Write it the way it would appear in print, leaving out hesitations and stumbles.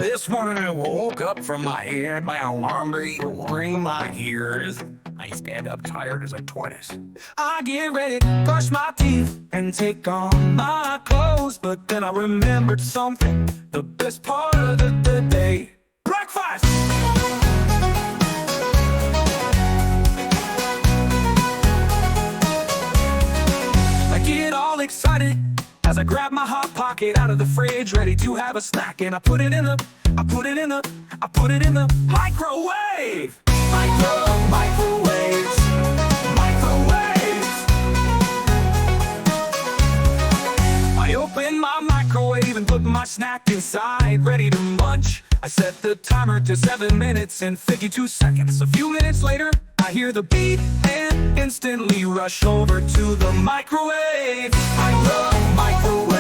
This morning I woke up from my head by alarm ring my ears. I stand up tired as a tortoise. I get ready to brush my teeth and take on my clothes, but then I remembered something, the best part of the day. Breakfast! I get all excited as I grab my hot pocket out of the fridge, ready to have a snack, and I put it in the microwave. Microwaves. I open my microwave and put my snack inside, ready to munch. I set the timer to 7 minutes and 52 seconds. A few minutes later, I hear the beep and instantly rush over to the microwave. I love microwaves.